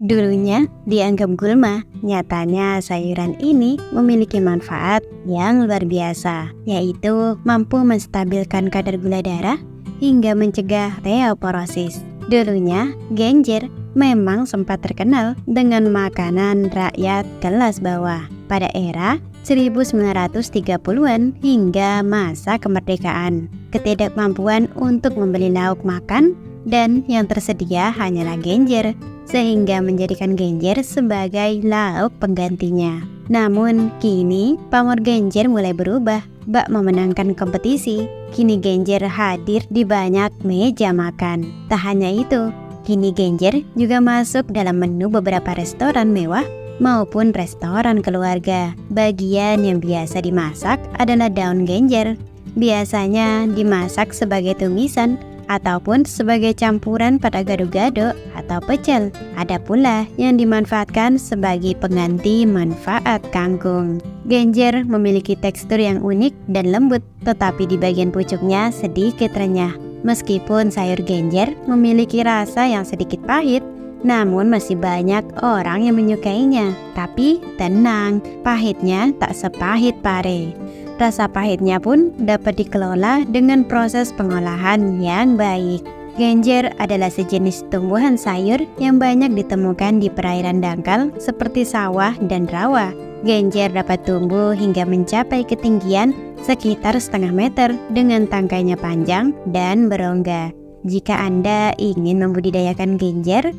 Dulunya dianggap gulma, nyatanya sayuran ini memiliki manfaat yang luar biasa, yaitu mampu menstabilkan kadar gula darah hingga mencegah osteoporosis. Dulunya, genjer memang sempat terkenal dengan makanan rakyat kelas bawah pada era 1930-an hingga masa kemerdekaan. Ketidakmampuan untuk membeli lauk makan dan yang tersedia hanyalah genjer, sehingga menjadikan genjer sebagai lauk penggantinya. Namun kini pamor genjer mulai berubah, bak memenangkan kompetisi. Kini genjer hadir di banyak meja makan. Tak hanya itu, kini genjer juga masuk dalam menu beberapa restoran mewah maupun restoran keluarga. Bagian yang biasa dimasak adalah daun genjer. Biasanya dimasak sebagai tumisan ataupun sebagai campuran pada gado-gado atau pecel. Ada pula yang dimanfaatkan sebagai pengganti manfaat kangkung. Genjer memiliki tekstur yang unik dan lembut, tetapi di bagian pucuknya sedikit renyah. Meskipun sayur genjer memiliki rasa yang sedikit pahit, namun masih banyak orang yang menyukainya. Tapi tenang, pahitnya tak sepahit pare. Rasa pahitnya pun dapat dikelola dengan proses pengolahan yang baik. Genjer adalah sejenis tumbuhan sayur yang banyak ditemukan di perairan dangkal seperti sawah dan rawa. Genjer dapat tumbuh hingga mencapai ketinggian sekitar setengah meter dengan tangkainya panjang dan berongga. Jika Anda ingin membudidayakan genjer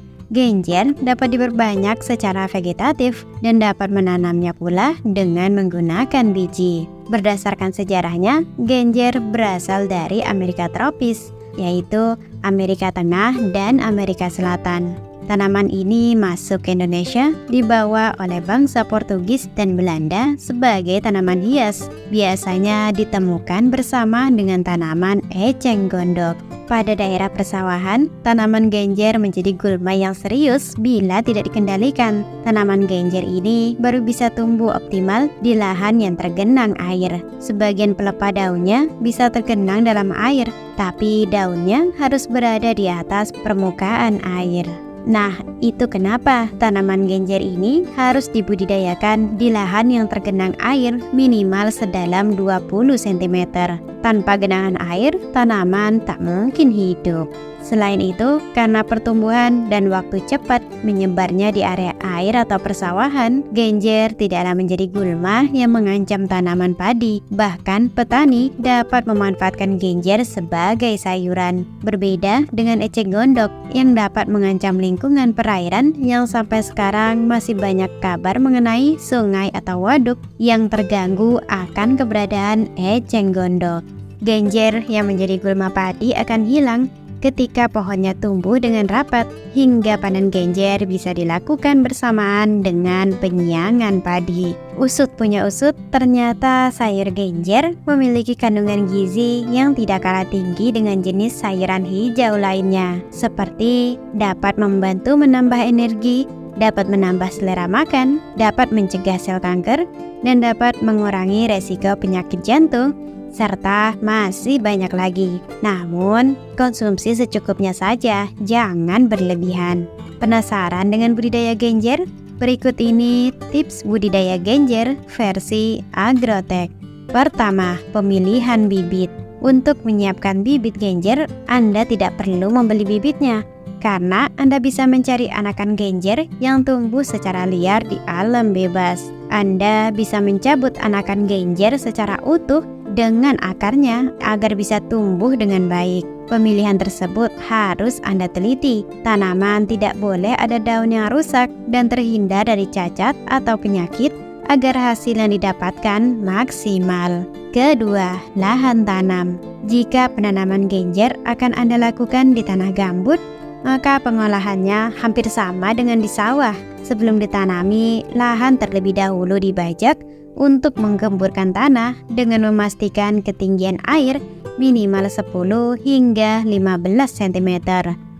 dapat diperbanyak secara vegetatif dan dapat menanamnya pula dengan menggunakan biji. Berdasarkan sejarahnya, genjer berasal dari Amerika tropis, yaitu Amerika Tengah dan Amerika Selatan. Tanaman ini masuk ke Indonesia dibawa oleh bangsa Portugis dan Belanda sebagai tanaman hias. Biasanya ditemukan bersama dengan tanaman eceng gondok. Pada daerah persawahan, tanaman genjer menjadi gulma yang serius bila tidak dikendalikan. Tanaman genjer ini baru bisa tumbuh optimal di lahan yang tergenang air. Sebagian pelepah daunnya bisa tergenang dalam air, tapi daunnya harus berada di atas permukaan air. Nah, itu kenapa tanaman genjer ini harus dibudidayakan di lahan yang tergenang air minimal sedalam 20 cm. Tanpa genangan air, tanaman tak mungkin hidup. Selain itu, karena pertumbuhan dan waktu cepat menyebarnya di area air atau persawahan, genjer tidaklah menjadi gulma yang mengancam tanaman padi. Bahkan petani dapat memanfaatkan genjer sebagai sayuran. Berbeda dengan eceng gondok yang dapat mengancam lingkungan perairan yang sampai sekarang masih banyak kabar mengenai sungai atau waduk yang terganggu akan keberadaan eceng gondok. Genjer yang menjadi gulma padi akan hilang ketika pohonnya tumbuh dengan rapat, hingga panen genjer bisa dilakukan bersamaan dengan penyiangan padi. Usut punya usut, ternyata sayur genjer memiliki kandungan gizi yang tidak kalah tinggi dengan jenis sayuran hijau lainnya, seperti dapat membantu menambah energi, dapat menambah selera makan, dapat mencegah sel kanker, dan dapat mengurangi resiko penyakit jantung, serta masih banyak lagi. Namun, konsumsi secukupnya saja, jangan berlebihan. Penasaran dengan budidaya genjer? Berikut ini tips budidaya genjer versi Agrotech. Pertama, pemilihan bibit. Untuk menyiapkan bibit genjer, Anda tidak perlu membeli bibitnya, karena Anda bisa mencari anakan genjer yang tumbuh secara liar di alam bebas. Anda bisa mencabut anakan genjer secara utuh dengan akarnya agar bisa tumbuh dengan baik. Pemilihan tersebut harus Anda teliti. Tanaman tidak boleh ada daun yang rusak dan terhindar dari cacat atau penyakit agar hasil yang didapatkan maksimal. Kedua, lahan tanam. Jika penanaman genjer akan Anda lakukan di tanah gambut, maka pengolahannya hampir sama dengan di sawah. Sebelum ditanami, lahan terlebih dahulu dibajak untuk menggemburkan tanah dengan memastikan ketinggian air minimal 10 hingga 15 cm.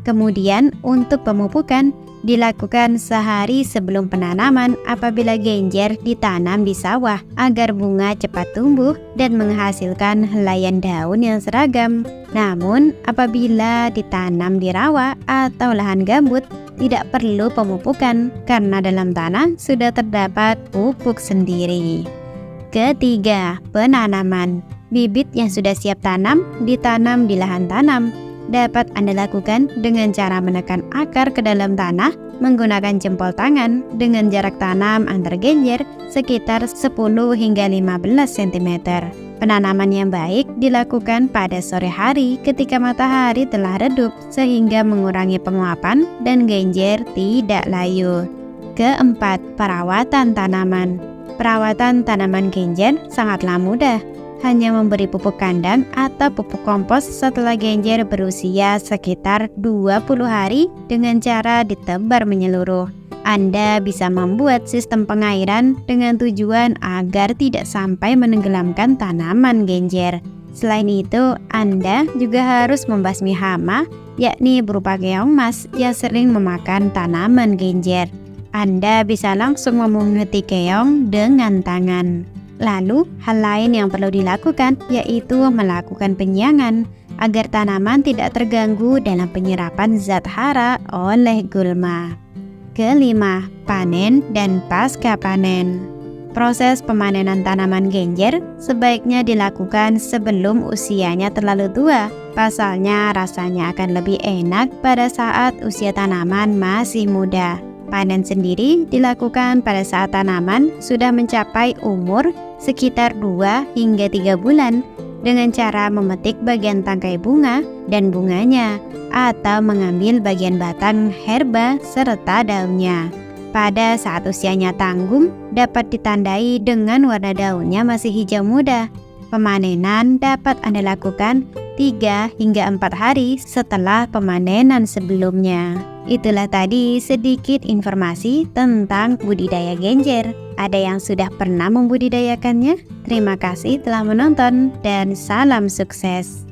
Kemudian untuk pemupukan dilakukan sehari sebelum penanaman apabila genjer ditanam di sawah agar bunga cepat tumbuh dan menghasilkan helaian daun yang seragam. Namun apabila ditanam di rawa atau lahan gambut, tidak perlu pemupukan karena dalam tanah sudah terdapat pupuk sendiri. Ketiga, penanaman. Bibit yang sudah siap tanam ditanam di lahan tanam. Dapat Anda lakukan dengan cara menekan akar ke dalam tanah menggunakan jempol tangan dengan jarak tanam antar genjer sekitar 10 hingga 15 cm. Penanaman yang baik dilakukan pada sore hari ketika matahari telah redup sehingga mengurangi penguapan dan genjer tidak layu. Keempat, perawatan tanaman. Perawatan tanaman genjer sangatlah mudah. Hanya memberi pupuk kandang atau pupuk kompos setelah genjer berusia sekitar 20 hari dengan cara ditebar menyeluruh. Anda bisa membuat sistem pengairan dengan tujuan agar tidak sampai menenggelamkan tanaman genjer. Selain itu, Anda juga harus membasmi hama, yakni berupa keong mas yang sering memakan tanaman genjer. Anda bisa langsung memunguti keong dengan tangan. Lalu, hal lain yang perlu dilakukan yaitu melakukan penyiangan agar tanaman tidak terganggu dalam penyerapan zat hara oleh gulma. Kelima, panen dan pasca panen. Proses pemanenan tanaman genjer sebaiknya dilakukan sebelum usianya terlalu tua. Pasalnya rasanya akan lebih enak pada saat usia tanaman masih muda. Panen sendiri dilakukan pada saat tanaman sudah mencapai umur sekitar 2 hingga 3 bulan dengan cara memetik bagian tangkai bunga dan bunganya atau mengambil bagian batang herba serta daunnya. Pada saat usianya tanggung dapat ditandai dengan warna daunnya masih hijau muda. Pemanenan dapat Anda lakukan 3 hingga 4 hari setelah pemanenan sebelumnya. Itulah tadi sedikit informasi tentang budidaya genjer. Ada yang sudah pernah membudidayakannya? Terima kasih telah menonton dan salam sukses.